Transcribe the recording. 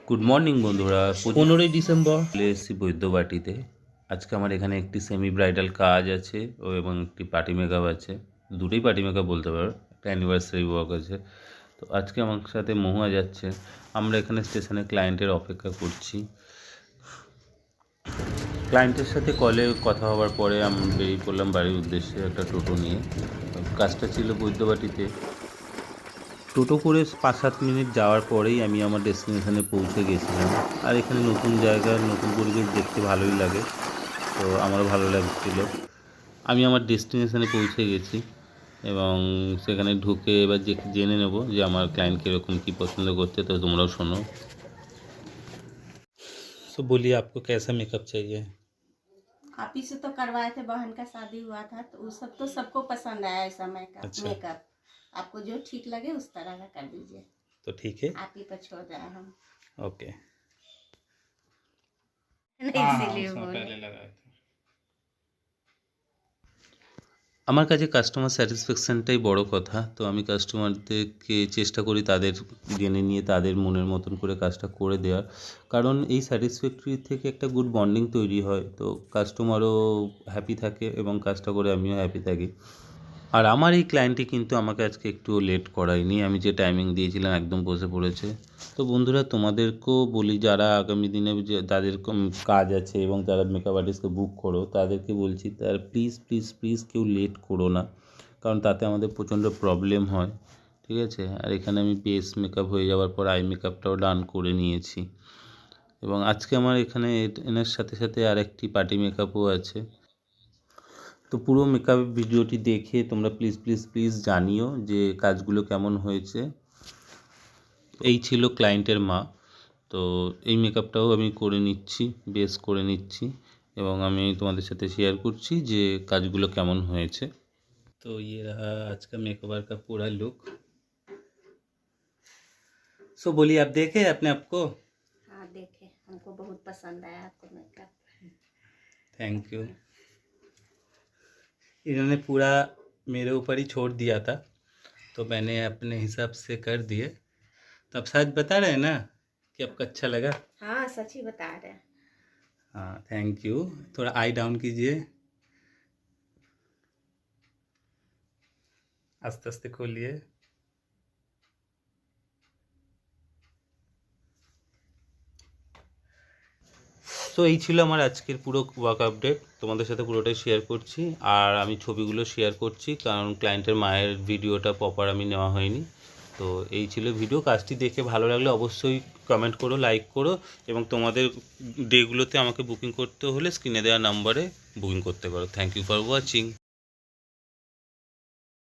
Good morning বন্ধুরা, 15ই December চলে এসেছি বৈদ্যবাটিতে। আজকে আমার এখানে একটি সেমি ব্রাইডাল কাজ আছে এবং একটি পার্টি মেকআপ আছে। দুটোই পার্টি মেকআপ বলতে পারো, একটা অ্যানিভার্সারি ওয়ার্ক আছে। তো আজকে আমার সাথে মহুয়া যাচ্ছে। আমরা এখানে স্টেশনে ক্লায়েন্টের অপেক্ষা করছি। ক্লায়েন্টের সাথে কলে কথা হওয়ার পরে আমি বেরিয়ে পড়লাম বাড়ির উদ্দেশ্যে একটা টোটো নিয়ে। কাজটা ছিল বৈদ্যবাটিতে। টোটো করে 5-7 মিনিট যাওয়ার পরেই আমি আমার ডেস্টিনেশনে পৌঁছে গেছিলাম। আর এখানে নতুন জায়গা, নতুন পরিবেশ দেখতে ভালোই লাগে, তো আমারও ভালো লাগছিল। আমি আমার ডেস্টিনেশনে পৌঁছে গেছি এবং সেখানে ঢুকে এবার জেনে নেব যে আমার ক্লায়েন্ট কীরকম কী পছন্দ করছে। তো তোমরাও শোনো। तो बोलिए आपको कैसा मेकअप चाहिए? आप ही से तो करवाए थे, बहन का शादी हुआ था तो वो सब तो सबको पसंद आया ऐसा मेकअप। अच्छा। मेकअप आपको जो ठीक लगे उस तरह का कर दीजिए। तो ठीक है, आप ही पर छोड़ रहे हम। ओके। नहीं इसीलिए बोले। আমার কাছে কাস্টমার স্যাটিসফ্যাকশানটাই বড় কথা। তো আমি কাস্টমারদেরকে চেষ্টা করি তাদের জেনে নিয়ে তাদের মনের মতন করে কাজটা করে দেওয়ার, কারণ এই স্যাটিসফ্যাক্টরি থেকে একটা গুড বন্ডিং তৈরি হয়। তো কাস্টমারও হ্যাপি থাকে এবং কাজটা করে আমিও হ্যাপি থাকি। আর আমার এই ক্লায়েন্টটি কিন্তু আমাকে আজকে একটুও লেট করায়নি, আমি যে টাইমিং দিয়েছিলাম একদম বসে পড়েছে। তো বন্ধুরা, তোমাদেরকেও বলি, যারা আগামী দিনে যে যাদের কাজ আছে এবং যারা মেকআপ আর্টিস্টকে বুক করো, তাদেরকে বলছি তার প্লিজ প্লিজ প্লিজ কেউ লেট করো না, কারণ তাতে আমাদের প্রচণ্ড প্রবলেম হয়। ঠিক আছে? আর এখানে আমি বেস মেকআপ হয়ে যাওয়ার পর আই মেকআপটাও ডান করে নিয়েছি এবং আজকে আমার এখানে এনার সাথে সাথে আর একটি পার্টি মেকআপও আছে। তো পুরো মেকআপ ভিডিওটি দেখে তোমরা প্লিজ প্লিজ প্লিজ জানিও যে কাজগুলো কেমন হয়েছে। এই ছিল ক্লায়েন্টের মা। তো এই মেকআপটাও আমি করে নিচ্ছি, বেস করে নিচ্ছি এবং আমি তোমাদের সাথে শেয়ার করছি যে কাজগুলো কেমন হয়েছে। तो ये रहा आज का मेकओवर का पूरा लुक। सो बोलिए, आप देखे अपने आप को? हाँ देखे, हमको बहुत पसंद आया आपको मेकअप। Thank you. इन्होंने पूरा मेरे ऊपर ही छोड़ दिया था, तो मैंने अपने हिसाब से कर दिए। तो आप सच बता रहे हैं ना कि आपको अच्छा लगा? हाँ सच ही बता रहे हैं। हाँ, थैंक यू। थोड़ा आई डाउन कीजिए, आस्ते आस्ते खोलिए। তো এই ছিল আমার আজকের পুরো ওয়ার্ক আপডেট, তোমাদের সাথে পুরোটাই শেয়ার করছি। আর আমি ছবিগুলো শেয়ার করছি কারণ ক্লায়েন্টের মায়ের ভিডিওটা প্রপার আমি নেওয়া হয়নি। তো এই ছিল ভিডিও। কাজটি দেখে ভালো লাগলে অবশ্যই কমেন্ট করো, লাইক করো এবং তোমাদের ডেগুলোতে আমাকে বুকিং করতে হলে স্ক্রিনে দেওয়া নাম্বারে বুকিং করতে পারো। Thank you for watching.